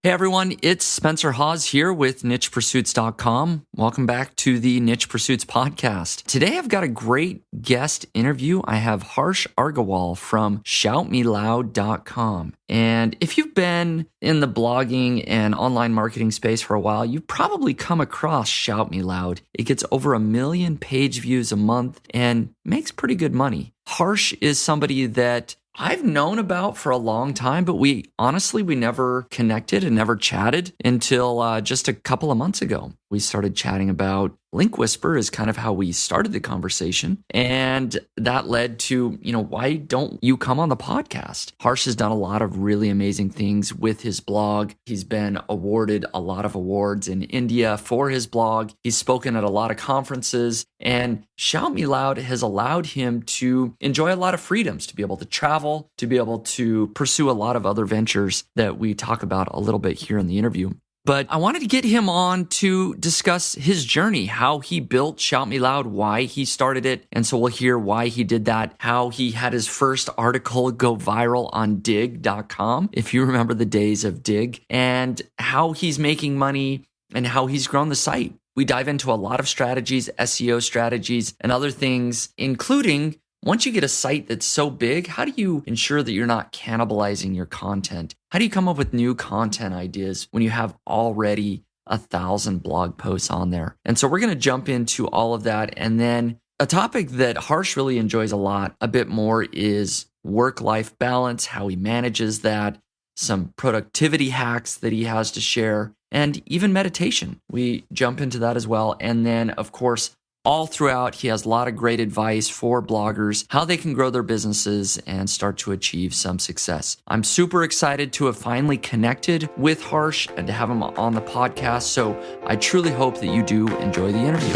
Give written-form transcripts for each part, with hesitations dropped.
Hey everyone, it's Spencer Haws here with NichePursuits.com. Welcome back to the Niche Pursuits podcast. Today I've got a great guest interview. I have Harsh Agrawal from ShoutMeLoud.com. And if you've been in the blogging and online marketing space for a while, you've probably come across ShoutMeLoud. It gets over 1 million page views a month and makes pretty good money. Harsh is somebody that I've known about for a long time, but we never connected and never chatted until just a couple of months ago. We started chatting about Link Whisper is kind of how we started the conversation. And that led to, why don't you come on the podcast? Harsh has done a lot of really amazing things with his blog. He's been awarded a lot of awards in India for his blog. He's spoken at a lot of conferences, and Shout Me Loud has allowed him to enjoy a lot of freedoms, to be able to travel, to be able to pursue a lot of other ventures that we talk about a little bit here in the interview. But I wanted to get him on to discuss his journey, how he built Shout Me Loud, why he started it. And so we'll hear why he did that, how he had his first article go viral on dig.com, if you remember the days of Dig, and how he's making money and how he's grown the site. We dive into a lot of strategies, SEO strategies, and other things, including once you get a site that's so big, how do you ensure that you're not cannibalizing your content? How do you come up with new content ideas when you have already 1,000 blog posts on there? And so we're going to jump into all of that. And then a topic that Harsh really enjoys a lot, a bit more, is work-life balance, how he manages that, some productivity hacks that he has to share, and even meditation. We jump into that as well. And then, of course, all throughout, he has a lot of great advice for bloggers, how they can grow their businesses and start to achieve some success. I'm super excited to have finally connected with Harsh and to have him on the podcast. So I truly hope that you do enjoy the interview.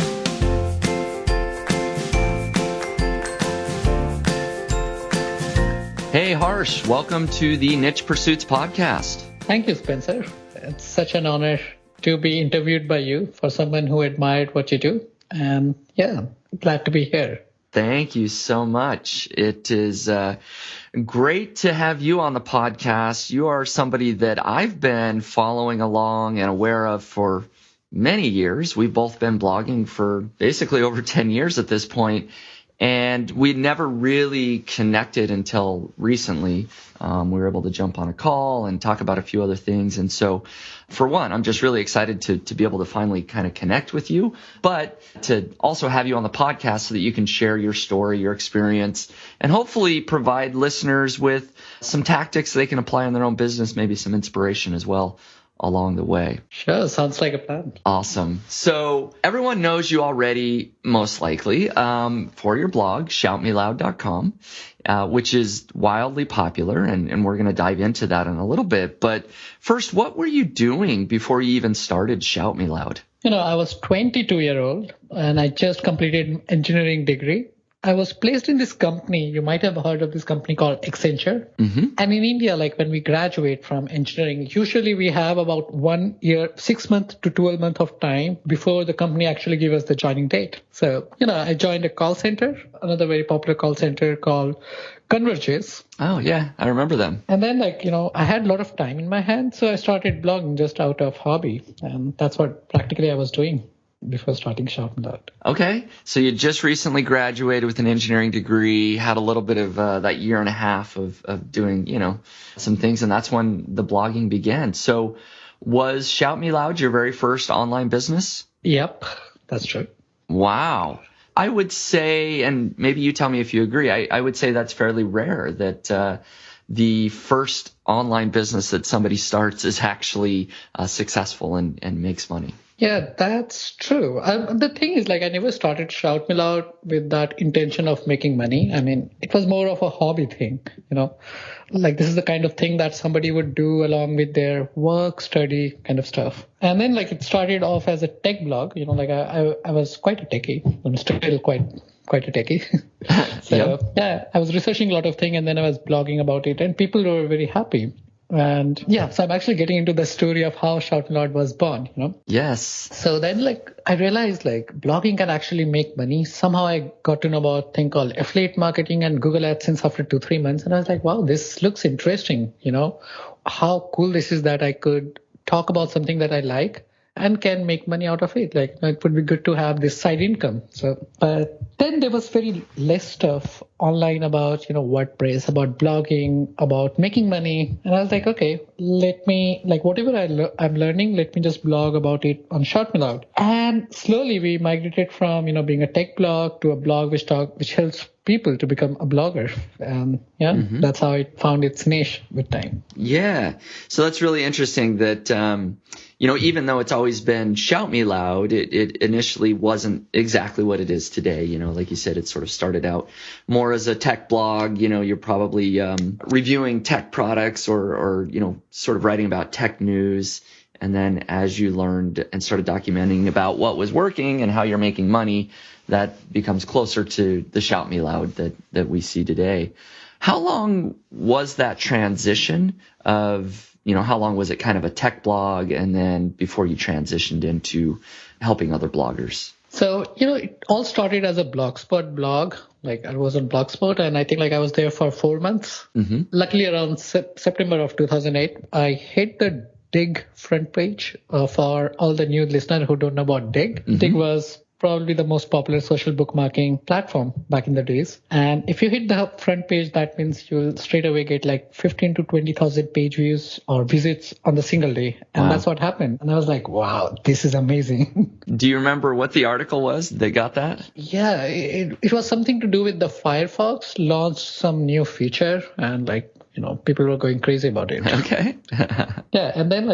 Hey Harsh, welcome to the Niche Pursuits podcast. Thank you, Spencer. It's such an honor to be interviewed by you for someone who admired what you do. And glad to be here. Thank you so much. It is great to have you on the podcast. You are somebody that I've been following along and aware of for many years. We've both been blogging for basically over 10 years at this point, and we'd never really connected until recently. We were able to jump on a call and talk about a few other things. And so, for one, I'm just really excited to be able to finally kind of connect with you, but to also have you on the podcast so that you can share your story, your experience, and hopefully provide listeners with some tactics they can apply in their own business, maybe some inspiration as well along the way. Sure, sounds like a plan. Awesome. So everyone knows you already, most likely, for your blog, ShoutMeLoud.com, which is wildly popular, and we're going to dive into that in a little bit. But first, what were you doing before you even started Shout Me Loud? I was 22-year-old, and I just completed an engineering degree. I was placed in this company. You might have heard of this company called Accenture. Mm-hmm. And in India, when we graduate from engineering, usually we have about 1 year, 6 months to 12 months of time before the company actually gives us the joining date. So, I joined a call center, another very popular call center called Converges. Oh, yeah. I remember them. And then, I had a lot of time in my hands, so I started blogging just out of hobby. And that's what practically I was doing before starting Shout Me Loud. Okay. So you just recently graduated with an engineering degree, had a little bit of that year and a half of doing, some things, and that's when the blogging began. So was Shout Me Loud your very first online business? Yep, that's true. Wow. I would say, and maybe you tell me if you agree, I would say that's fairly rare that the first online business that somebody starts is actually successful and makes money. Yeah, that's true. The thing is, I never started Shout Me Loud with that intention of making money. I mean, it was more of a hobby thing, this is the kind of thing that somebody would do along with their work, study kind of stuff. And then, it started off as a tech blog, I was quite a techie. I'm still quite a techie. So, I was researching a lot of things, and then I was blogging about it, and people were very happy. And so I'm actually getting into the story of how Shout Me Loud was born, Yes. So then I realized blogging can actually make money. Somehow I got to know about a thing called affiliate marketing and Google AdSense after 2-3 months. And I was like, wow, this looks interesting. How cool this is that I could talk about something that I like and can make money out of it. Like, it would be good to have this side income. So, but then there was very less stuff online about, WordPress, about blogging, about making money. And I was like, okay, let me, like, whatever I'm learning, let me just blog about it on ShoutMeLoud. And slowly we migrated from, being a tech blog to a blog which helps people to become a blogger. And that's how it found its niche with time. Yeah. So that's really interesting that, even though it's always been ShoutMeLoud, it initially wasn't exactly what it is today. Like you said, it sort of started out more as a tech blog. You're probably reviewing tech products or sort of writing about tech news. And then as you learned and started documenting about what was working and how you're making money, that becomes closer to the ShoutMeLoud that we see today. How long was that transition of, how long was it kind of a tech blog and then before you transitioned into helping other bloggers? So, it all started as a Blogspot blog. Like, I was on Blogspot and I think I was there for 4 months. Mm-hmm. Luckily, around September of 2008, I hit the Dig front page for all the new listeners who don't know about Dig. Mm-hmm. Dig was probably the most popular social bookmarking platform back in the days. And if you hit the front page, that means you'll straight away get like 15 to 20,000 page views or visits on the single day. And That's what happened. And I was like, wow, this is amazing. Do you remember what the article was that got that? Yeah, it was something to do with the Firefox launched some new feature and people were going crazy about it. Okay. Yeah, and then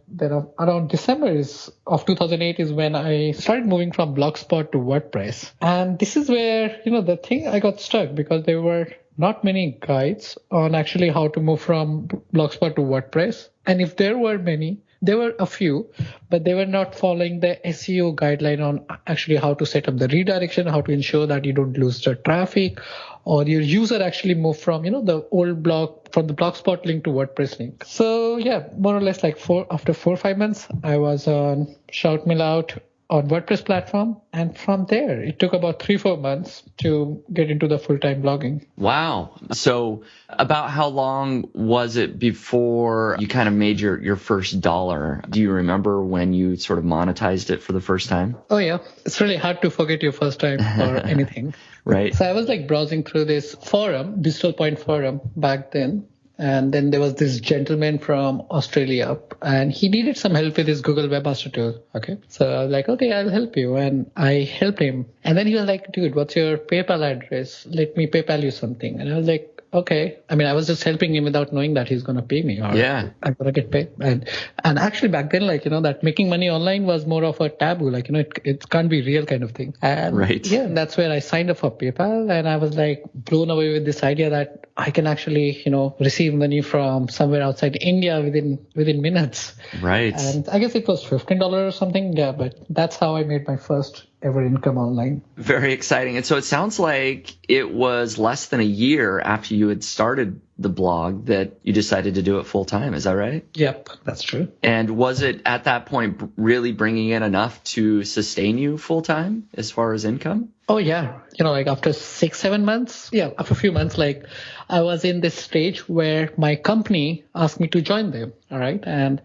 then around December of 2008 is when I started moving from Blogspot to WordPress. And this is where, the thing I got stuck because there were not many guides on actually how to move from Blogspot to WordPress. And if there were many, there were a few, but they were not following the SEO guideline on actually how to set up the redirection, how to ensure that you don't lose the traffic or your user actually move from, the old blog, from the Blogspot link to WordPress link. So yeah, more or less after 4 or 5 months, I was on ShoutMeLoud on WordPress platform. And from there, it took about 3-4 months to get into the full-time blogging. Wow. So about how long was it before you kind of made your first dollar? Do you remember when you sort of monetized it for the first time? Oh, yeah. It's really hard to forget your first time or anything. Right. So I was browsing through this forum, Digital Point forum back then. And then there was this gentleman from Australia and he needed some help with his Google Webmaster Tool. Okay. So I was like, okay, I'll help you. And I helped him. And then he was like, dude, what's your PayPal address? Let me PayPal you something. And I was like, okay. I mean, I was just helping him without knowing that he's going to pay me or I'm going to get paid. And actually back then, that making money online was more of a taboo. It can't be real kind of thing. And right. Yeah, that's where I signed up for PayPal. And I was blown away with this idea that I can actually, receive money from somewhere outside India within minutes. Right. And I guess it was $15 or something. Yeah, but that's how I made my first ever income online. Very exciting. And so it sounds like it was less than a year after you had started the blog that you decided to do it full time. Is that right? Yep, that's true. And was it at that point really bringing in enough to sustain you full time as far as income? Oh, yeah. After 6-7 months, after a few months, I was in this stage where my company asked me to join them. All right. And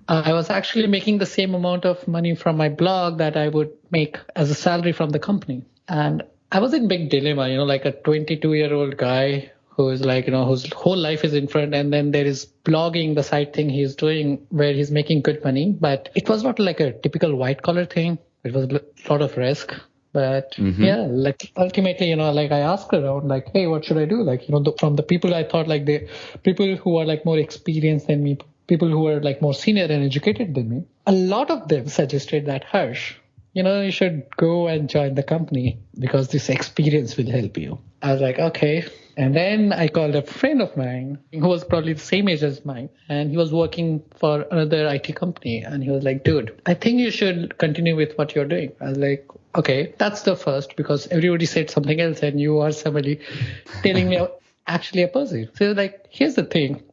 I was actually making the same amount of money from my blog that I would make as a salary from the company. And I was in big dilemma, like a 22-year-old guy who is whose whole life is in front. And then there is blogging, the side thing he's doing where he's making good money. But it was not like a typical white collar thing. It was a lot of risk. But ultimately, I asked around, hey, what should I do? From the people I thought people who are more experienced than me, people who are more senior and educated than me, a lot of them suggested that, Harsh, you should go and join the company because this experience will help you. I was like, okay. And then I called a friend of mine who was probably the same age as mine. And he was working for another IT company. And he was like, dude, I think you should continue with what you're doing. I was like, okay, that's the first because everybody said something else and you are somebody telling me actually opposite. So here's the thing,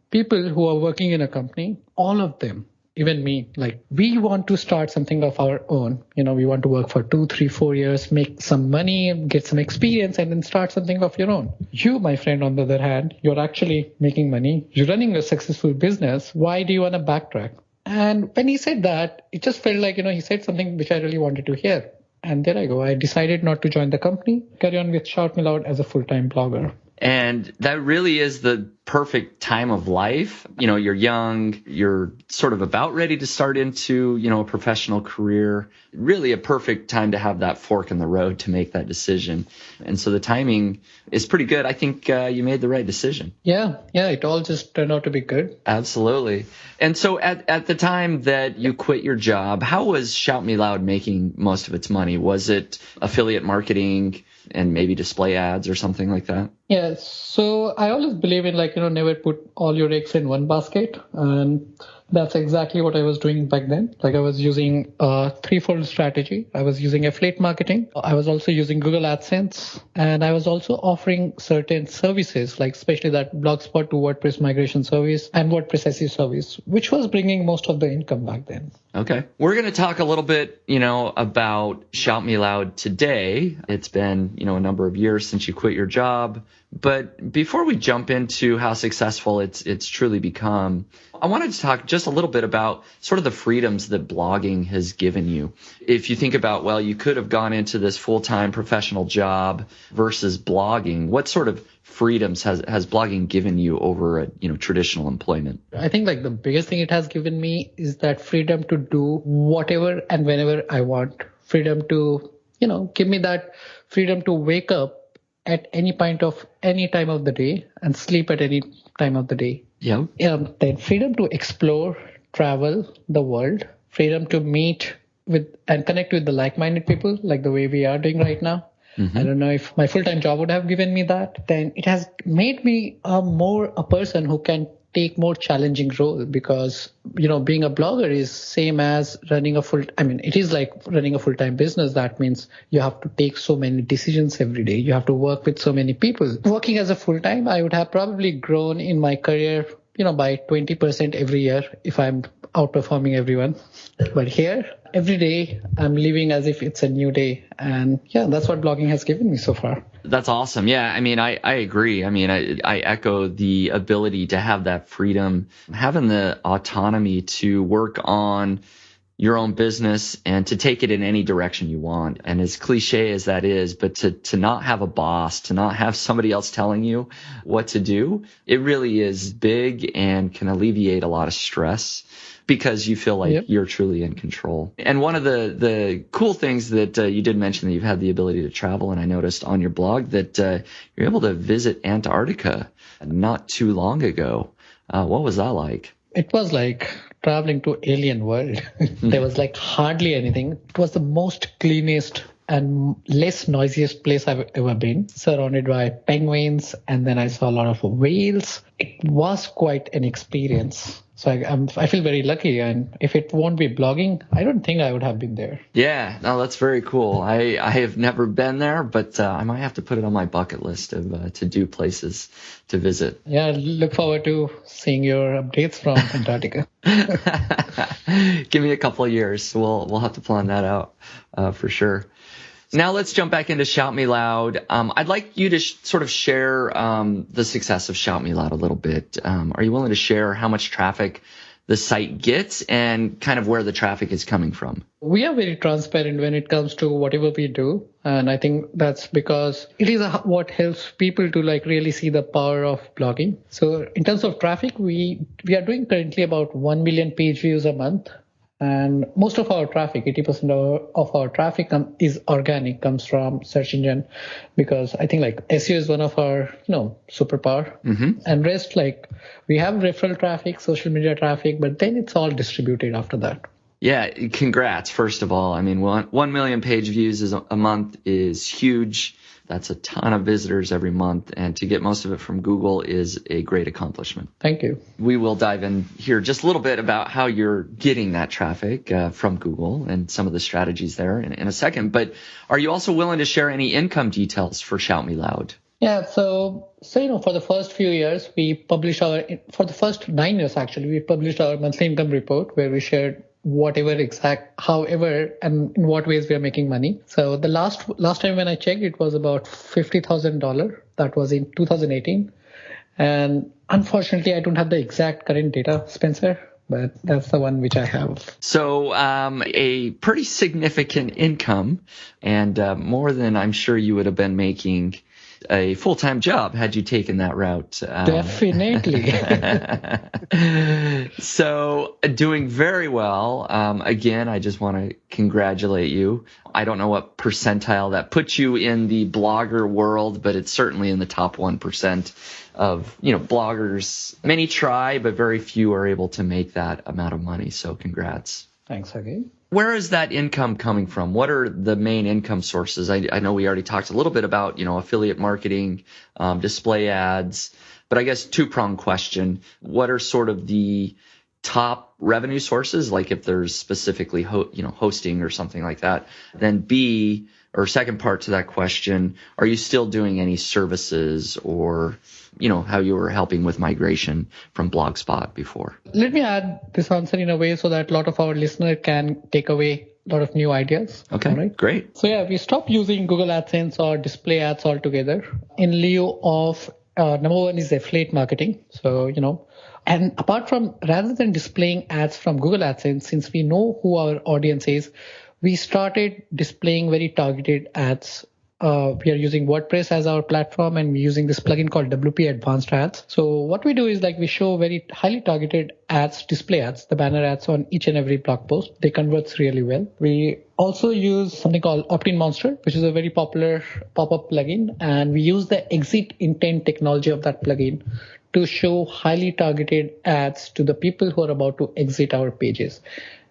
people who are working in a company, all of them, even me, we want to start something of our own. We want to work for 2, 3, 4 years, make some money, get some experience, and then start something of your own. You, my friend, on the other hand, you're actually making money. You're running a successful business. Why do you want to backtrack? And when he said that, it just felt like, he said something which I really wanted to hear. And there I go. I decided not to join the company, carry on with ShoutMeLoud as a full-time blogger. And that really is the perfect time of life. You're young, you're sort of about ready to start into, a professional career. Really a perfect time to have that fork in the road to make that decision. And so the timing is pretty good. I think you made the right decision. Yeah, it all just turned out to be good. Absolutely. And so at the time that you quit your job, how was ShoutMeLoud making most of its money? Was it affiliate marketing and maybe display ads or something like that? Yeah, so I always believe in never put all your eggs in one basket. And that's exactly what I was doing back then. I was using a threefold strategy. I was using affiliate marketing. I was also using Google AdSense. And I was also offering certain services, especially that Blogspot to WordPress migration service and WordPress SEO service, which was bringing most of the income back then. Okay. We're going to talk a little bit, about ShoutMeLoud today. It's been, a number of years since you quit your job. But before we jump into how successful it's truly become, I wanted to talk just a little bit about sort of the freedoms that blogging has given you. If you think about, you could have gone into this full-time professional job versus blogging, what sort of freedoms has blogging given you over traditional employment? I think the biggest thing it has given me is that freedom to do whatever and whenever I want. Freedom to, give me that freedom to wake up at any point of any time of the day and sleep at any time of the day. Yeah. Then freedom to explore, travel the world, freedom to meet with and connect with the like-minded people like the way we are doing right now. Mm-hmm. I don't know if my full-time job would have given me that. Then it has made me a person who can take more challenging role because, being a blogger is same as running it is like running a full-time business. That means you have to take so many decisions every day. You have to work with so many people. Working as a full-time, I would have probably grown in my career, by 20% every year if I'm outperforming everyone. But here, every day, I'm living as if it's a new day. And that's what blogging has given me so far. That's awesome. Yeah, I agree. I echo the ability to have that freedom, having the autonomy to work on your own business and to take it in any direction you want. And as cliche as that is, but to not have a boss, to not have somebody else telling you what to do, it really is big and can alleviate a lot of stress because you feel like you're truly in control. And one of the cool things that you did mention that you've had the ability to travel, and I noticed on your blog that you're able to visit Antarctica not too long ago. What was that like? It was like traveling to alien world. There was hardly anything. It was the most cleanest and less noisiest place I've ever been, surrounded by penguins. And then I saw a lot of whales. It was quite an experience. So I feel very lucky. And if it won't be blogging, I don't think I would have been there. Yeah, no, that's very cool. I have never been there, but I might have to put it on my bucket list of to do places to visit. Yeah, look forward to seeing your updates from Antarctica. Give me a couple of years. We'll have to plan that out for sure. Now let's jump back into ShoutMeLoud. I'd like you to sort of share the success of ShoutMeLoud a little bit. Are you willing to share how much traffic the site gets and kind of where the traffic is coming from? We are very transparent when it comes to whatever we do. And I think that's because it is what helps people to really see the power of blogging. So in terms of traffic, we are doing currently about 1 million page views a month. And most of our traffic, 80% of our traffic is organic, comes from search engine, because I think SEO is one of our, superpower. Mm-hmm. And rest, we have referral traffic, social media traffic, but then it's all distributed after that. Yeah, congrats, first of all. 1 million page views a month is huge. That's a ton of visitors every month, and to get most of it from Google is a great accomplishment. Thank you. We will dive in here just a little bit about how you're getting that traffic from Google and some of the strategies there in a second. But are you also willing to share any income details for ShoutMeLoud? Yeah, so for the first few years, for the first 9 years actually, we published our monthly income report where we shared however, and in what ways we are making money. So the last time when I checked, it was about $50,000. That was in 2018. And unfortunately, I don't have the exact current data, Spencer. but that's the one which I have. So a pretty significant income, and more than I'm sure you would have been making a full-time job had you taken that route. Definitely. So doing very well. Again, I just want to congratulate you. I don't know what percentile that puts you in the blogger world, but it's certainly in the top 1% of, bloggers. Many try, but very few are able to make that amount of money. So congrats. Thanks again. Where is that income coming from? What are the main income sources? I know we already talked a little bit about, affiliate marketing, display ads, but I guess two-pronged question. What are sort of the top revenue sources? Like if there's specifically, hosting or something like that. Then B, or second part to that question, are you still doing any services or, how you were helping with migration from Blogspot before? Let me add this answer in a way so that a lot of our listeners can take away a lot of new ideas. Okay, all right? Great. So yeah, we stopped using Google AdSense or display ads altogether in lieu of, number one is affiliate marketing. So, and apart from, rather than displaying ads from Google AdSense, since we know who our audience is, we started displaying very targeted ads. We are using WordPress as our platform, and we're using this plugin called WP Advanced Ads. So what we do is we show very highly targeted ads, display ads, the banner ads on each and every blog post. They convert really well. We also use something called Opt-in Monster, which is a very popular pop-up plugin. And we use the exit intent technology of that plugin to show highly targeted ads to the people who are about to exit our pages.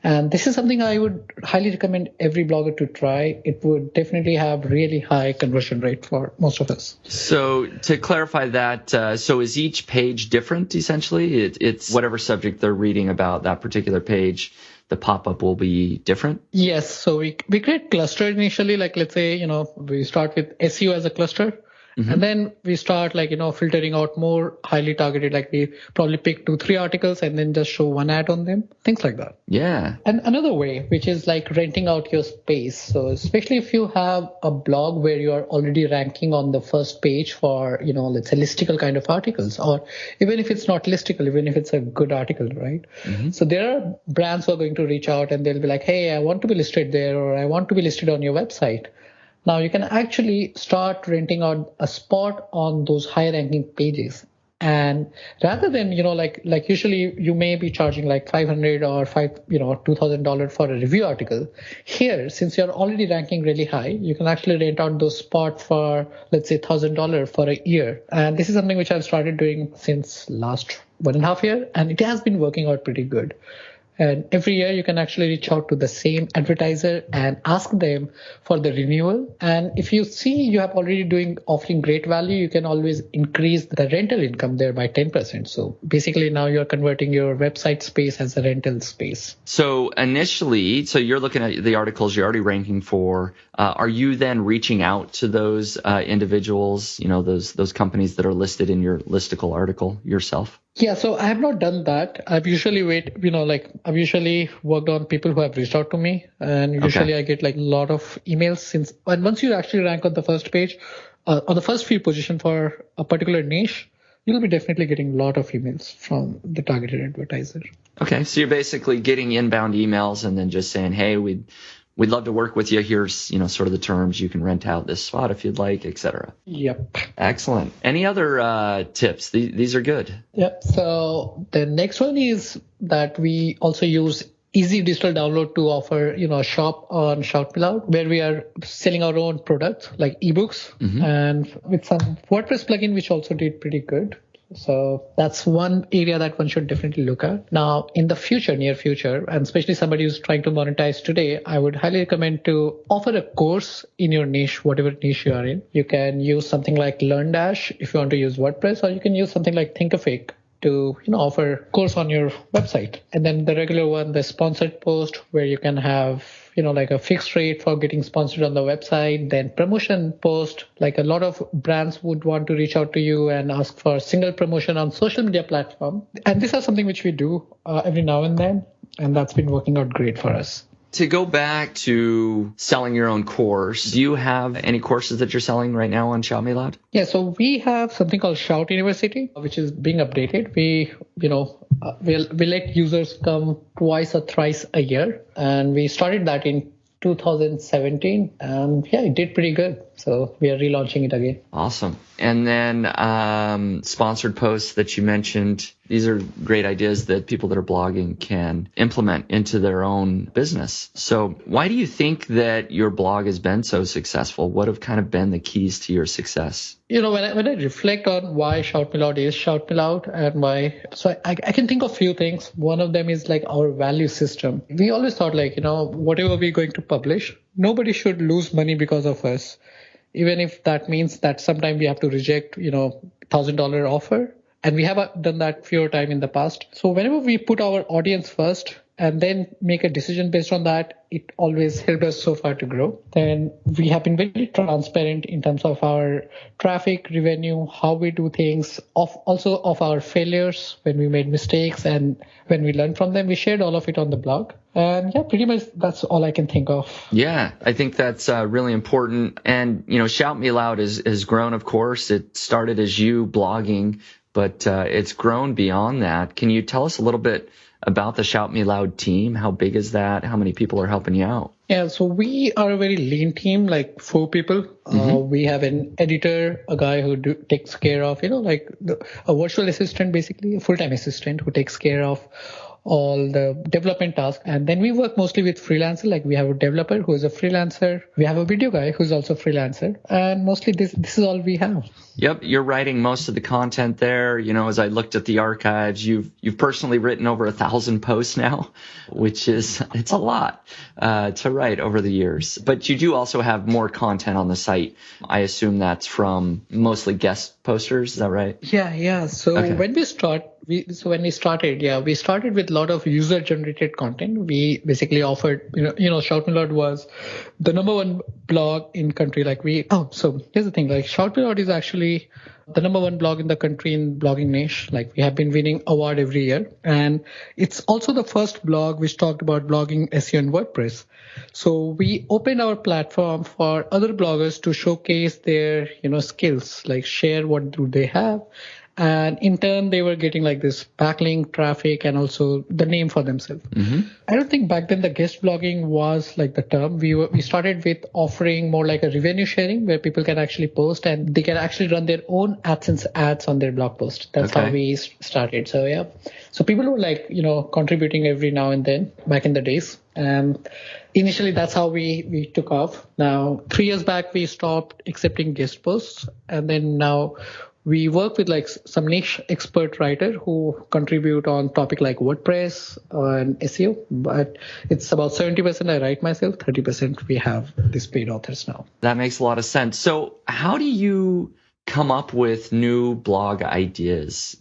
And this is something I would highly recommend every blogger to try. It would definitely have really high conversion rate for most of us. So to clarify that, so is each page different essentially? It's whatever subject they're reading about that particular page, the pop-up will be different? Yes. So we create cluster initially, let's say, we start with SEO as a cluster. Mm-hmm. And then we start filtering out more highly targeted, we probably pick 2-3 articles and then just show one ad on them, things like that. Yeah. And another way, which is renting out your space. So especially if you have a blog where you are already ranking on the first page for, let's say listicle kind of articles, or even if it's not listicle, even if it's a good article, right? Mm-hmm. So there are brands who are going to reach out and they'll be like, hey, I want to be listed there, or I want to be listed on your website. Now you can actually start renting out a spot on those high ranking pages. And rather than, usually you may be charging $500 or $2,000 for a review article. Here, since you're already ranking really high, you can actually rent out those spots for, let's say, $1,000 for a year. And this is something which I've started doing since last 1.5 years, and it has been working out pretty good. And every year you can actually reach out to the same advertiser and ask them for the renewal. And if you see you have already offering great value, you can always increase the rental income there by 10%. So basically now you're converting your website space as a rental space. So initially, you're looking at the articles you're already ranking for. Are you then reaching out to those individuals, those companies that are listed in your listicle article yourself? Yeah, so I have not done that. I've usually I've usually worked on people who have reached out to me, and usually I get a lot of emails and once you actually rank on the first page, on the first few positions for a particular niche, you'll be definitely getting a lot of emails from the targeted advertiser. Okay, so you're basically getting inbound emails and then just saying, hey, we'd love to work with you. Here's, sort of the terms. You can rent out this spot if you'd like, etc. Yep. Excellent. Any other tips? These are good. Yep. So the next one is that we also use easy digital download to offer, a shop on ShoutMeLoud where we are selling our own products like ebooks, mm-hmm. and with some WordPress plugin, which also did pretty good. So that's one area that one should definitely look at. Now, in the future, near future, and especially somebody who's trying to monetize today, I would highly recommend to offer a course in your niche, whatever niche you are in. You can use something like LearnDash if you want to use WordPress, or you can use something like Thinkific to offer course on your website. And then the regular one, the sponsored post, where you can have a fixed rate for getting sponsored on the website. Then promotion post, a lot of brands would want to reach out to you and ask for single promotion on social media platform. And this is something which we do every now and then, and that's been working out great for us. To go back to selling your own course, do you have any courses that you're selling right now on ShoutMeLoud? Yeah, so we have something called Shout University, which is being updated. We let users come twice or thrice a year, and we started that in 2017, and yeah, it did pretty good. So we are relaunching it again. Awesome. And then sponsored posts that you mentioned, these are great ideas that people that are blogging can implement into their own business. So why do you think that your blog has been so successful? What have kind of been the keys to your success? When I reflect on why ShoutMeLoud is ShoutMeLoud and why, so I can think of a few things. One of them is like our value system. We always thought whatever we're going to publish, nobody should lose money because of us. Even if that means that sometimes we have to reject, $1,000 offer. And we have done that few times in the past. So whenever we put our audience first and then make a decision based on that, it always helped us so far to grow. Then we have been very transparent in terms of our traffic, revenue, how we do things, also of our failures when we made mistakes and when we learned from them. We shared all of it on the blog. And yeah, pretty much that's all I can think of. Yeah, I think that's really important. And, Shout Me Loud has grown, of course. It started as you blogging, but it's grown beyond that. Can you tell us a little bit about the Shout Me Loud team? How big is that? How many people are helping you out? Yeah, so we are a very lean team, like 4 people. We have an editor, a guy who takes care of, a virtual assistant, basically, a full-time assistant who takes care of all the development tasks. And then we work mostly with freelancer. Like we have a developer who is a freelancer. We have a video guy who's also a freelancer. And mostly this is all we have. Yep. You're writing most of the content there. As I looked at the archives, you've personally written over 1,000 posts now, which it's a lot to write over the years. But you do also have more content on the site. I assume that's from mostly guest posters. Is that right? Yeah. So okay. When we started, we started with a lot of user-generated content. We basically offered, ShoutMeLoud was the number one blog in country. So here's the thing, ShoutMeLoud is actually the number one blog in the country in blogging niche. Like we have been winning award every year. And it's also the first blog which talked about blogging, SEO, and WordPress. So we opened our platform for other bloggers to showcase their, skills, like share what do they have. And in turn, they were getting like this backlink traffic and also the name for themselves. Mm-hmm. I don't think back then the guest blogging was like the term. We started with offering more like a revenue sharing where people can actually post and they can actually run their own AdSense ads on their blog post. That's how we started. So yeah. So people were contributing every now and then back in the days. And initially that's how we took off. Now, 3 years back, we stopped accepting guest posts. And then now we work with some niche expert writer who contribute on topic like WordPress and SEO, but it's about 70% I write myself, 30% we have these paid authors now. That makes a lot of sense. So how do you come up with new blog ideas?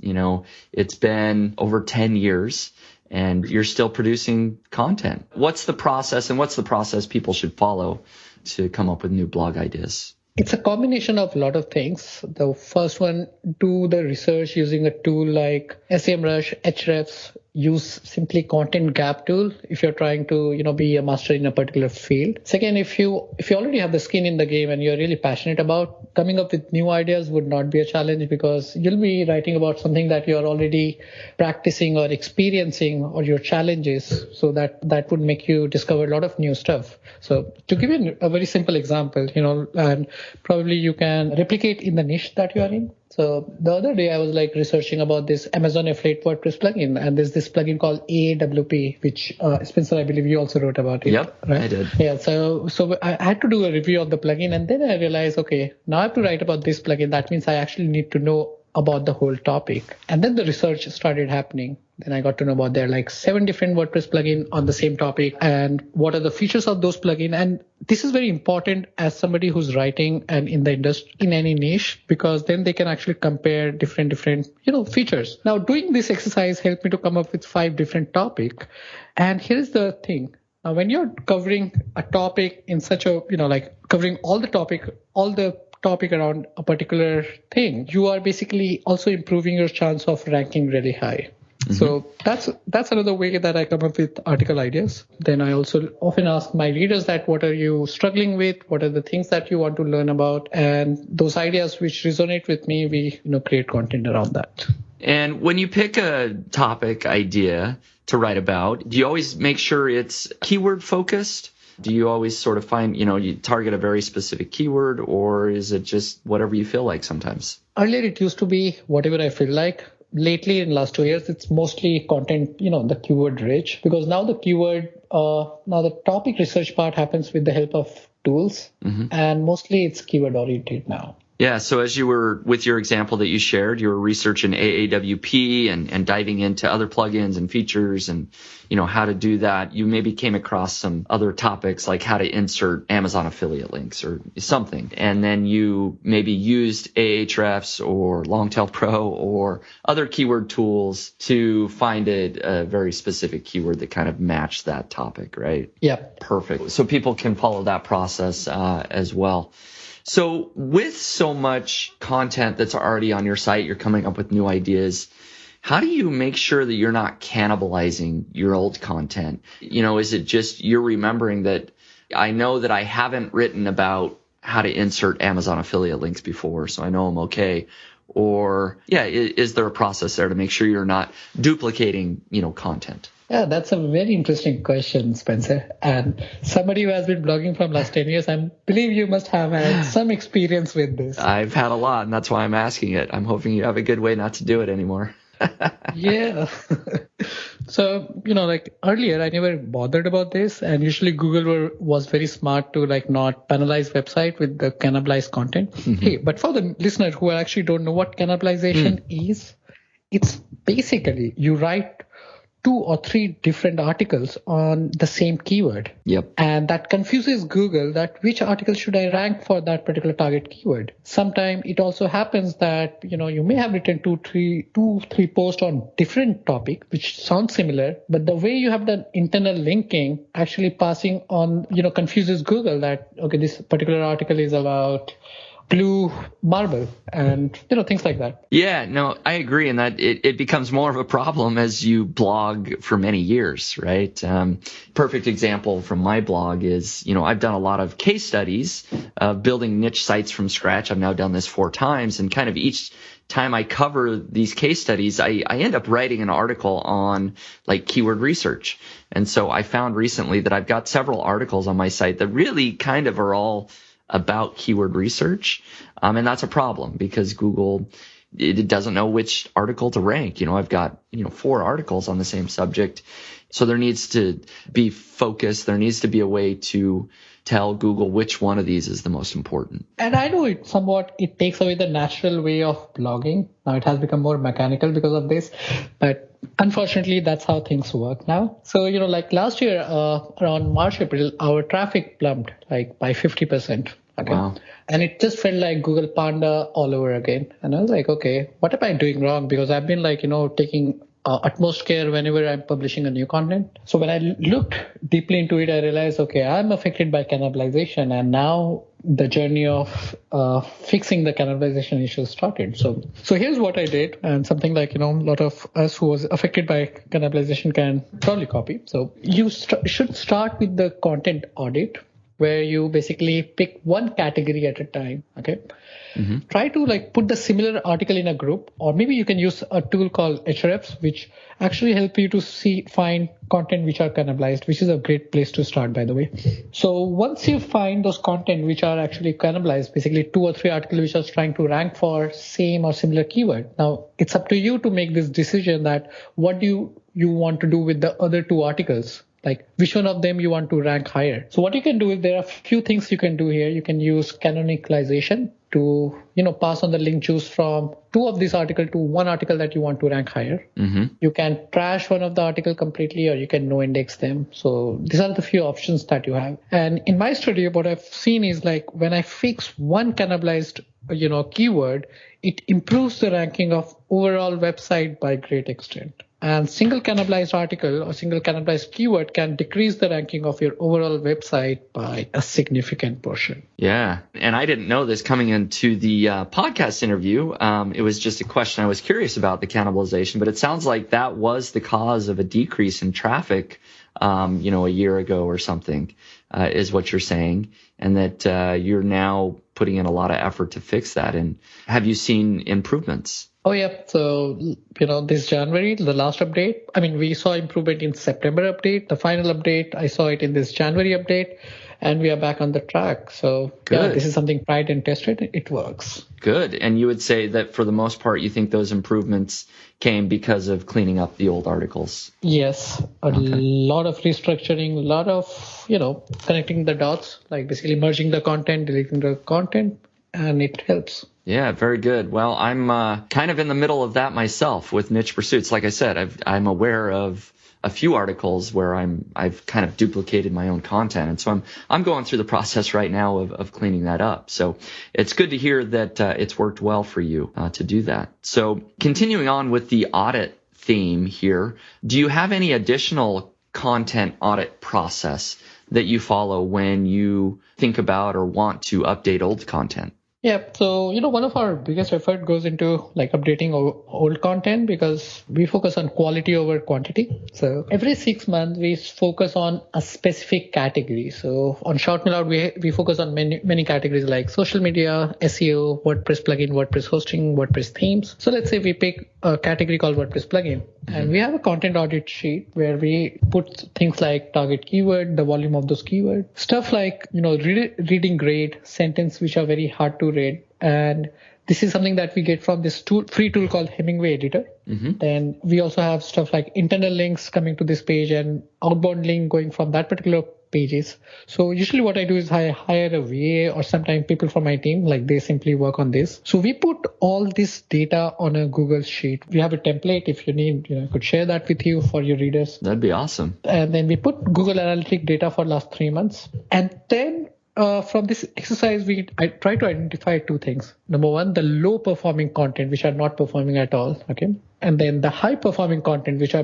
It's been over 10 years and you're still producing content. What's the process and what's the process people should follow to come up with new blog ideas? It's a combination of a lot of things. The first one, do the research using a tool like SEMrush, Ahrefs. Use simply content gap tool if you're trying to, be a master in a particular field. Second, if you already have the skin in the game and you're really passionate about, coming up with new ideas would not be a challenge because you'll be writing about something that you're already practicing or experiencing or your challenges. So that would make you discover a lot of new stuff. So to give you a very simple example, and probably you can replicate in the niche that you are in. So the other day I was researching about this Amazon affiliate WordPress plugin, and there's this plugin called AWP, which Spencer, I believe you also wrote about it. Yep, right? I did. Yeah, so I had to do a review of the plugin, and then I realized, okay, now I have to write about this plugin. That means I actually need to know about the whole topic. And then the research started happening. Then I got to know about there are 7 different WordPress plugins on the same topic and what are the features of those plugins. And this is very important as somebody who's writing and in the industry in any niche, because then they can actually compare different features. Now doing this exercise helped me to come up with 5 different topics. And here's the thing. Now, when you're covering a topic in such a, covering all the topic around a particular thing, you are basically also improving your chance of ranking really high. So that's another way that I come up with article ideas. Then I also often ask my readers that what are you struggling with? What are the things that you want to learn about? And those ideas which resonate with me, we create content around that. And when you pick a topic idea to write about, do you always make sure it's keyword focused? Do you always sort of find, you target a very specific keyword, or is it just whatever you feel like sometimes? Earlier, it used to be whatever I feel like. Lately, in the last 2 years, it's mostly content, the keyword rich, because now the topic research part happens with the help of tools, and mostly it's keyword oriented now. Yeah, so as you were, with your example that you shared, you were researching AAWP and diving into other plugins and features and, how to do that. You maybe came across some other topics like how to insert Amazon affiliate links or something. And then you maybe used Ahrefs or Longtail Pro or other keyword tools to find a very specific keyword that kind of matched that topic, right? Yeah. Perfect. So people can follow that process as well. So with so much content that's already on your site, you're coming up with new ideas. How do you make sure that you're not cannibalizing your old content? Is it just you're remembering that I know that I haven't written about how to insert Amazon affiliate links before, so I know I'm okay? Or, is there a process there to make sure you're not duplicating, content? Yeah, that's a very interesting question, Spencer. And somebody who has been blogging from last 10 years, I believe you must have had some experience with this. I've had a lot, and that's why I'm asking it. I'm hoping you have a good way not to do it anymore. Yeah. So, earlier, I never bothered about this. And usually Google was very smart to not penalize website with the cannibalized content. Hey, but for the listener who actually don't know what cannibalization is, it's basically you write 2 or 3 different articles on the same keyword. Yep. And that confuses Google that which article should I rank for that particular target keyword. Sometimes it also happens that, you may have written 2-3 posts on different topic, which sounds similar, but the way you have done internal linking actually passing on, confuses Google that, okay, this particular article is about blue marble and things like that. Yeah, no, I agree. And that it becomes more of a problem as you blog for many years, right? Perfect example from my blog is, I've done a lot of case studies of building niche sites from scratch. I've now done this 4 times, and kind of each time I cover these case studies, I end up writing an article on keyword research. And so I found recently that I've got several articles on my site that really kind of are all about keyword research. And that's a problem because Google, it doesn't know which article to rank. I've got, 4 articles on the same subject. So there needs to be focus. There needs to be a way to tell Google which one of these is the most important. And I know it takes away the natural way of blogging. Now it has become more mechanical because of this, but unfortunately that's how things work now. So, last year, around March, April, our traffic plumped by 50%. Okay. Wow. And it just felt like Google Panda all over again. And I was like, okay, what am I doing wrong? Because I've been taking utmost care whenever I'm publishing a new content. So when I looked deeply into it, I realized, okay, I'm affected by cannibalization. And now the journey of fixing the cannibalization issue started. So here's what I did, and something a lot of us who was affected by cannibalization can probably copy. So you should start with the content audit, where you basically pick one category at a time. Okay. Try to put the similar article in a group, or maybe you can use a tool called Ahrefs, which actually help you to find content which are cannibalized, which is a great place to start, by the way. So once you find those content which are actually cannibalized, basically 2 or 3 articles which are trying to rank for same or similar keyword. Now it's up to you to make this decision that what do you want to do with the other 2 articles. Which one of them you want to rank higher. So what you can do is there are a few things you can do here. You can use canonicalization to, pass on the link juice from 2 of these articles to 1 article that you want to rank higher. You can trash one of the article completely, or you can no index them. So these are the few options that you have. And in my study, what I've seen is when I fix one cannibalized, keyword, it improves the ranking of overall website by great extent. And single cannibalized article or single cannibalized keyword can decrease the ranking of your overall website by a significant portion. Yeah. And I didn't know this coming segment to the podcast interview. It was just a question I was curious about, the cannibalization, but it sounds like that was the cause of a decrease in traffic, a year ago or something, is what you're saying, and that you're now putting in a lot of effort to fix that. And have you seen improvements? Oh, yeah. So, this January, the last update, we saw improvement in September update. The final update, I saw it in this January update, and we are back on the track. So, Good. Yeah, this is something tried and tested. It works. Good. And you would say that for the most part, you think those improvements came because of cleaning up the old articles? Yes. A lot of restructuring, a lot of, connecting the dots, like basically merging the content, deleting the content, and it helps. Yeah, very good. Well, I'm kind of in the middle of that myself with niche pursuits. Like I said, I'm aware of a few articles where I've kind of duplicated my own content, and so I'm going through the process right now of cleaning that up. So it's good to hear that it's worked well for you to do that. So continuing on with the audit theme here, do you have any additional content audit process that you follow when you think about or want to update old content? Yeah. So, one of our biggest effort goes into like updating old content because we focus on quality over quantity. So every 6 months, we focus on a specific category. So on ShoutMeLoud, we focus on many categories like social media, SEO, WordPress plugin, WordPress hosting, WordPress themes. So let's say we pick a category called WordPress plugin. And we have a content audit sheet where we put things like target keyword, the volume of those keywords, stuff like, reading grade, sentence, which are very hard to read. And this is something that we get from this free tool called Hemingway Editor. Then we also have stuff like internal links coming to this page and outbound link going from that particular pages. So usually what I do is I hire a VA or sometimes people from my team, like they simply work on this. So we put all this data on a Google sheet. We have a template. If you need, I could share that with you for your readers. That'd be awesome. And then we put Google Analytics data for last 3 months. And then from this exercise, I try to identify two things. Number one, the low performing content, which are not performing at all. Okay. And then the high performing content, which are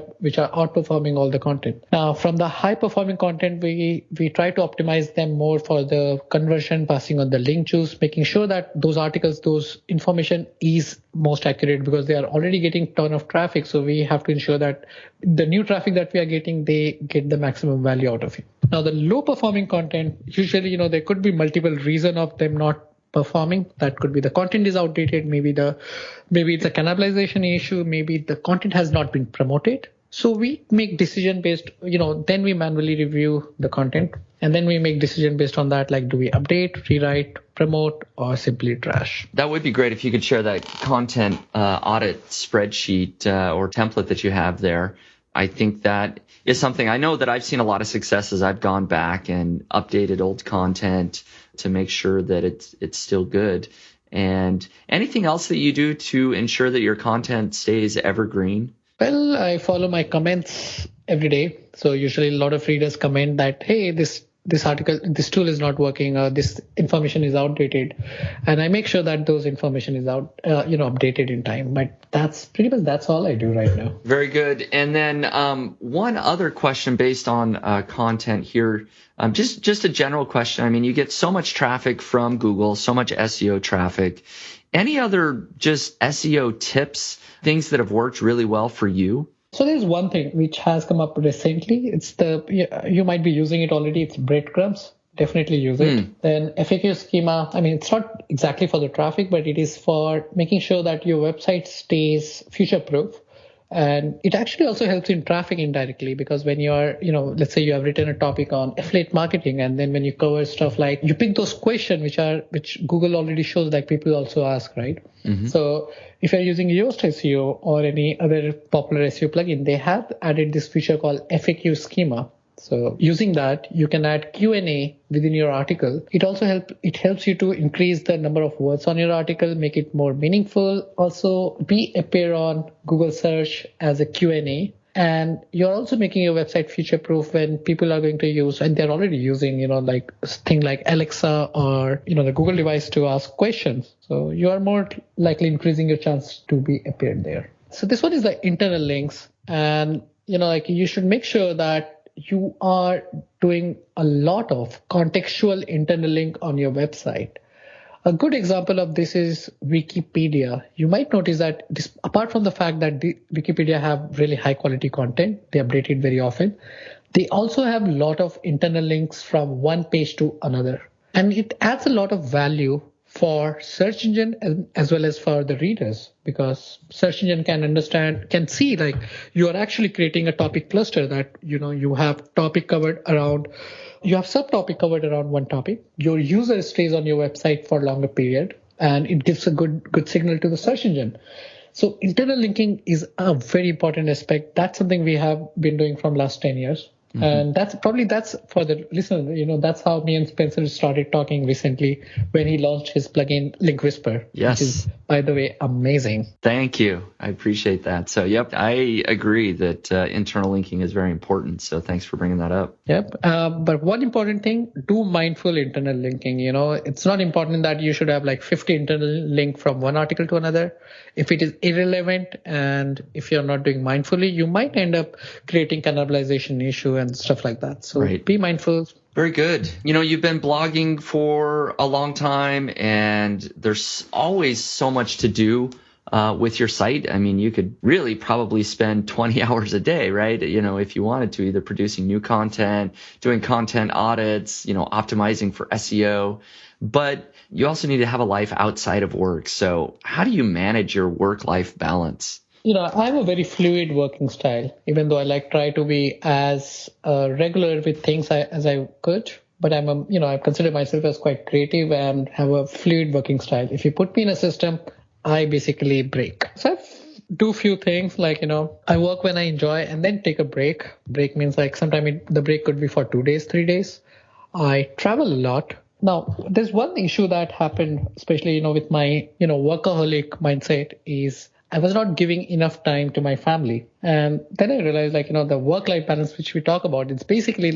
outperforming all the content. Now, from the high performing content, we try to optimize them more for the conversion, passing on the link juice, making sure that those articles, those information is most accurate because they are already getting ton of traffic. So we have to ensure that the new traffic that we are getting, they get the maximum value out of it. Now, the low performing content, usually, there could be multiple reasons of them not performing. That could be the content is outdated, maybe it's a cannibalization issue, maybe the content has not been promoted. So we make decision based, then we manually review the content and then we make decision based on that, like do we update, rewrite, promote, or simply trash. That would be great if you could share that content audit spreadsheet or template that you have there. I think that is something I know that I've seen a lot of success as I've gone back and updated old content to make sure that it's still good. And anything else that you do to ensure that your content stays evergreen? Well, I follow my comments every day. So usually a lot of readers comment that, hey, this article, this tool is not working, or this information is outdated. And I make sure that those information is updated in time. But that's all I do right now. Very good. And then one other question based on content here, just a general question. I mean, you get so much traffic from Google, so much SEO traffic. Any other just SEO tips, things that have worked really well for you? So there's one thing which has come up recently. It's you might be using it already. It's breadcrumbs. Definitely use it. Then FAQ schema. I mean, it's not exactly for the traffic, but it is for making sure that your website stays future-proof. And it actually also helps in traffic indirectly because when you are, let's say you have written a topic on affiliate marketing, and then when you cover stuff like you pick those questions which Google already shows that people also ask, right? So if you're using Yoast SEO or any other popular SEO plugin, they have added this feature called FAQ schema. So using that, you can add Q&A within your article. It also helps you to increase the number of words on your article, make it more meaningful. Also appear on Google search as a Q&A. And you're also making your website future proof when people are going to use, and they're already using, like thing like Alexa or, the Google device to ask questions. So you are more likely increasing your chance to be appeared there. So this one is the internal links. And, you should make sure that you are doing a lot of contextual internal link on your website. A good example of this is Wikipedia. You might notice that apart from the fact that the Wikipedia have really high quality content, they update it very often. They also have a lot of internal links from one page to another. And it adds a lot of value for search engine as well as for the readers, because search engine can see like you are actually creating a topic cluster that, you have you have subtopic covered around one topic. Your user stays on your website for a longer period, and it gives a good signal to the search engine. So internal linking is a very important aspect. That's something we have been doing from last 10 years. Mm-hmm. And that's for the listener, that's how me and Spencer started talking recently when he launched his plugin Link Whisper. Yes. Which is, by the way, amazing. Thank you. I appreciate that. So, yep, I agree that internal linking is very important. So thanks for bringing that up. Yep. But one important thing, do mindful internal linking. It's not important that you should have like 50 internal link from one article to another. If it is irrelevant and if you're not doing mindfully, you might end up creating cannibalization issue and stuff like that. So Be mindful. Very good. You've been blogging for a long time, and there's always so much to do with your site. I mean, you could really probably spend 20 hours a day, right? If you wanted to, either producing new content, doing content audits, optimizing for SEO. But you also need to have a life outside of work. So how do you manage your work-life balance? I have a very fluid working style, even though I try to be as regular with things as I could. But I consider myself as quite creative and have a fluid working style. If you put me in a system, I basically break. So I do a few things I work when I enjoy and then take a break. Break means sometimes the break could be for 2 days, 3 days. I travel a lot. Now, there's one issue that happened, especially, with my, workaholic mindset is I was not giving enough time to my family. And then I realized the work-life balance, which we talk about, it's basically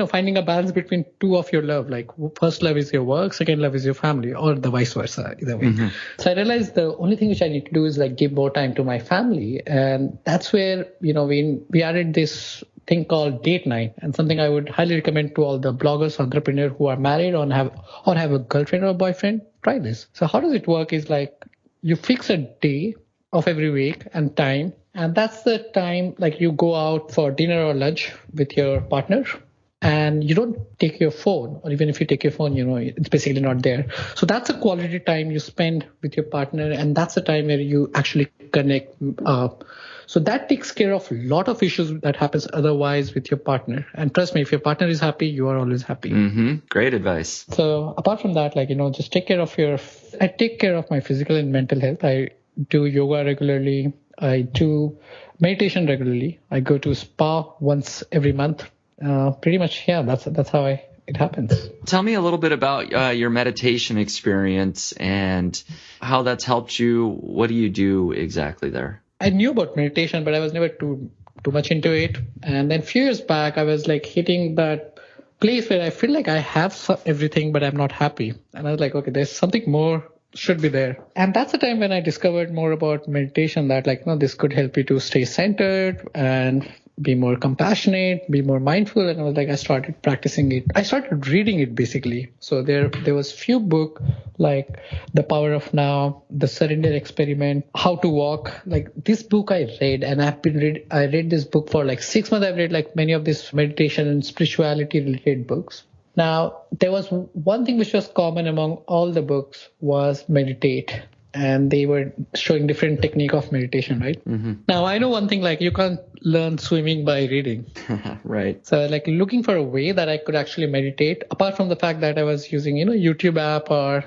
finding a balance between two of your love. First love is your work, second love is your family, or the vice versa, either way. Mm-hmm. So I realized the only thing which I need to do is give more time to my family. And that's where, we added this thing called date night, and something I would highly recommend to all the bloggers, entrepreneurs who are married or have a girlfriend or a boyfriend. Try this. So how does it work is you fix a day of every week and time, and that's the time you go out for dinner or lunch with your partner, and you don't take your phone, or even if you take your phone, it's basically not there. So that's a quality time you spend with your partner, and that's the time where you actually connect. So that takes care of a lot of issues that happens otherwise with your partner. And trust me, if your partner is happy, you are always happy. Mm-hmm. Great advice. So apart from that, just take care of I take care of my physical and mental health. I do yoga regularly. I do meditation regularly. I go to spa once every month. Pretty much, yeah, that's how it happens. Tell me a little bit about your meditation experience and how that's helped you. What do you do exactly there? I knew about meditation, but I was never too much into it. And then a few years back, I was hitting that place where I feel like I have everything, but I'm not happy. And I was okay, there's something more should be there. And that's the time when I discovered more about meditation, that this could help you to stay centered and be more compassionate, be more mindful. And I was I started practicing it. I started reading it basically. So there was few book like The Power of Now, The Surrender Experiment, How to Walk. This book I read, and I read this book for 6 months. I've read many of these meditation and spirituality related books. Now, there was one thing which was common among all the books was meditate. And they were showing different technique of meditation, right? Mm-hmm. Now, I know one thing, you can't learn swimming by reading. Right. So looking for a way that I could actually meditate, apart from the fact that I was using, YouTube app, or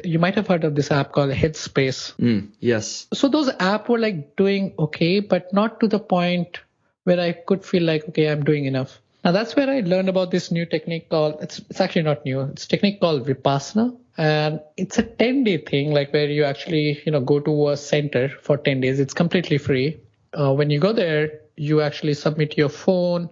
you might have heard of this app called Headspace. Yes. So those apps were doing okay, but not to the point where I could feel okay, I'm doing enough. Now, that's where I learned about this new technique called, it's actually not new. It's a technique called Vipassana. And it's a 10-day thing, where you actually, go to a center for 10 days. It's completely free. When you go there, you actually submit your phone.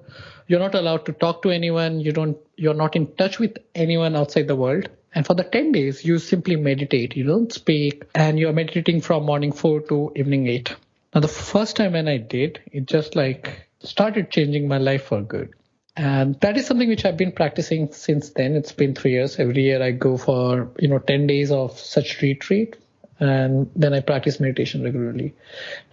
You're not allowed to talk to anyone. You're not in touch with anyone outside the world. And for the 10 days, you simply meditate. You don't speak, and you're meditating from morning 4 to evening 8. Now, the first time when I did, it just started changing my life for good. And that is something which I've been practicing since then. It's been 3 years. Every year I go for, 10 days of such retreat. And then I practice meditation regularly.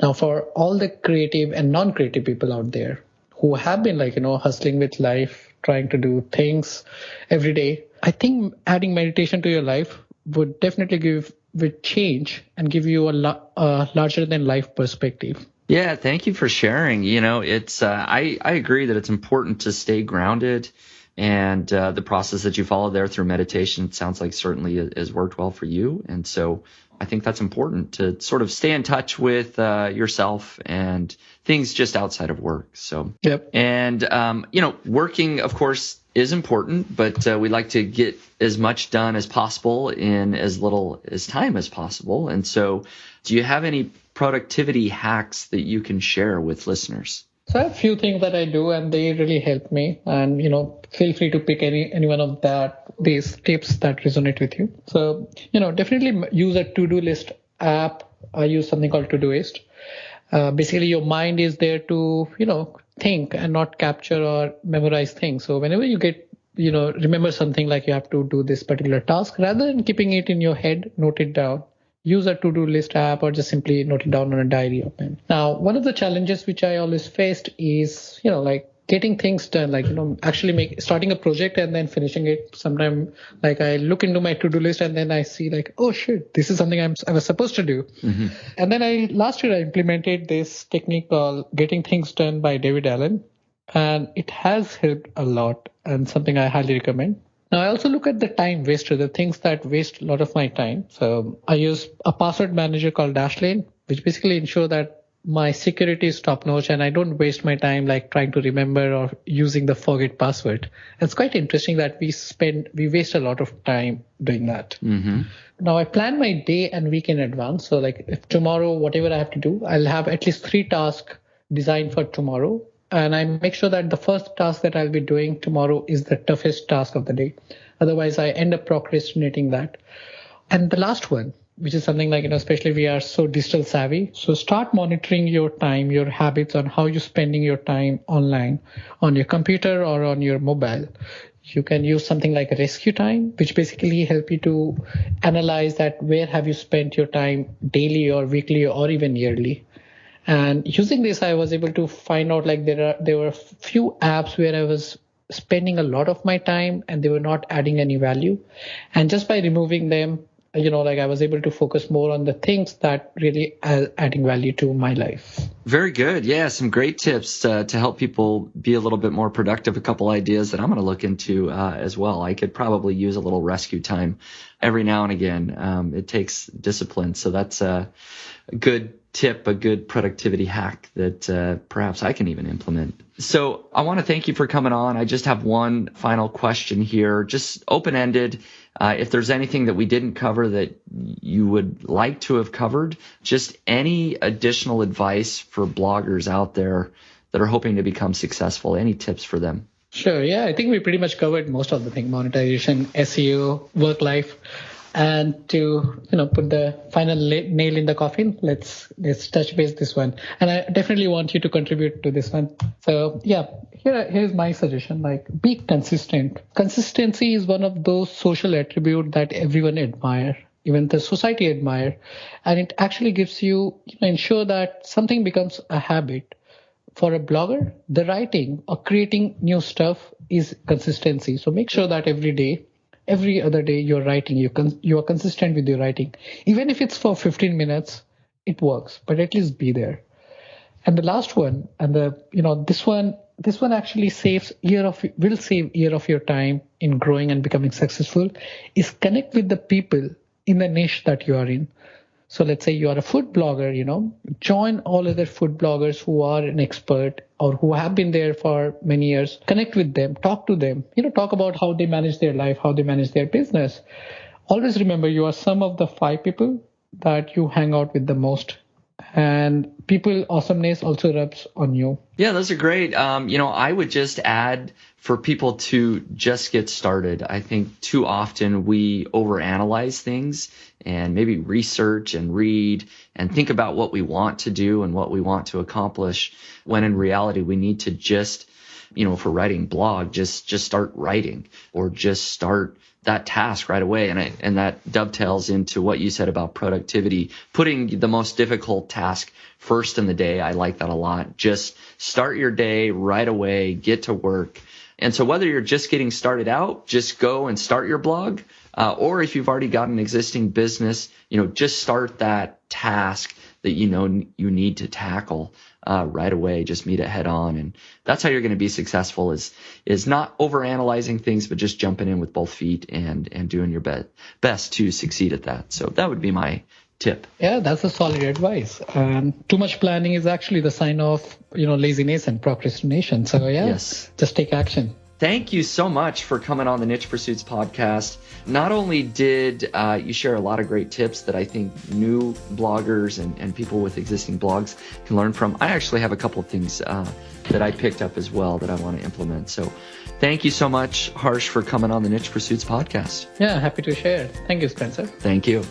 Now, for all the creative and non-creative people out there who have been hustling with life, trying to do things every day, I think adding meditation to your life would definitely would change and give you a larger than life perspective. Yeah, thank you for sharing. It's I agree that it's important to stay grounded, and the process that you follow there through meditation sounds like certainly has worked well for you. And so I think that's important to sort of stay in touch with yourself and things just outside of work. So, yep. And working, of course, is important, but we like to get as much done as possible in as little as time as possible. And so, do you have any productivity hacks that you can share with listeners? So I have a few things that I do, and they really help me. And feel free to pick any one of these tips that resonate with you. So definitely use a to-do list app. I use something called Todoist. Basically, your mind is there to think and not capture or memorize things. So whenever you get remember something like you have to do this particular task, rather than keeping it in your head, note it down. Use a to-do list app or just simply note it down on a diary or pen. Now, one of the challenges which I always faced is, getting things done, starting a project and then finishing it. Sometimes, I look into my to-do list and then I see oh shit, this is something I was supposed to do. Mm-hmm. And then last year I implemented this technique called getting things done by David Allen. And it has helped a lot and something I highly recommend. Now, I also look at the time waster, the things that waste a lot of my time. So I use a password manager called Dashlane, which basically ensure that my security is top notch and I don't waste my time trying to remember or using the forget password. It's quite interesting that we waste a lot of time doing that. Mm-hmm. Now I plan my day and week in advance. So if tomorrow, whatever I have to do, I'll have at least 3 tasks designed for tomorrow. And I make sure that the first task that I'll be doing tomorrow is the toughest task of the day. Otherwise, I end up procrastinating that. And the last one, which is something especially we are so digital savvy. So start monitoring your time, your habits on how you're spending your time online, on your computer or on your mobile. You can use something like a rescue time, which basically help you to analyze that where have you spent your time daily or weekly or even yearly. And using this, I was able to find out there were a few apps where I was spending a lot of my time and they were not adding any value. And just by removing them, I was able to focus more on the things that really are adding value to my life. Very good. Yeah, some great tips to help people be a little bit more productive. A couple ideas that I'm going to look into as well. I could probably use a little rescue time every now and again. It takes discipline. So that's a good tip, a good productivity hack that perhaps I can even implement. So I want to thank you for coming on. I just have one final question here, just open-ended. If there's anything that we didn't cover that you would like to have covered, just any additional advice for bloggers out there that are hoping to become successful, any tips for them? Sure. Yeah, I think we pretty much covered most of the thing: monetization, SEO, work life. And to put the final nail in the coffin, let's touch base this one. And I definitely want you to contribute to this one. So yeah, here's my suggestion: be consistent. Consistency is one of those social attributes that everyone admire, even the society admire, and it actually gives you ensure that something becomes a habit. For a blogger, the writing or creating new stuff is consistency. So make sure that every other day you're writing, you are consistent with your writing. Even if it's for 15 minutes, it works, but at least be there. And the last one, and this one actually will save year of your time in growing and becoming successful, is connect with the people in the niche that you are in. So let's say you are a food blogger, join all other food bloggers who are an expert or who have been there for many years. Connect with them, talk to them, talk about how they manage their life, how they manage their business. Always remember you are some of the 5 people that you hang out with the most. And people awesomeness also rubs on you. Yeah, those are great. I would just add for people to just get started. I think too often we overanalyze things and maybe research and read and think about what we want to do and what we want to accomplish, when in reality we need to just for writing blog, just start writing or just start that task right away. And that dovetails into what you said about productivity, putting the most difficult task first in the day. I like that a lot. Just start your day right away, get to work. And so whether you're just getting started out, just go and start your blog, or if you've already got an existing business, just start that task that you need to tackle right away. Just meet it head on. And that's how you're going to be successful is not overanalyzing things, but just jumping in with both feet and doing your best to succeed at that. So that would be my tip. Yeah, that's a solid advice. Too much planning is actually the sign of, laziness and procrastination. So yes, just take action. Thank you so much for coming on the Niche Pursuits podcast. Not only did you share a lot of great tips that I think new bloggers and people with existing blogs can learn from, I actually have a couple of things that I picked up as well that I want to implement. So thank you so much, Harsh, for coming on the Niche Pursuits podcast. Yeah, happy to share. Thank you, Spencer. Thank you.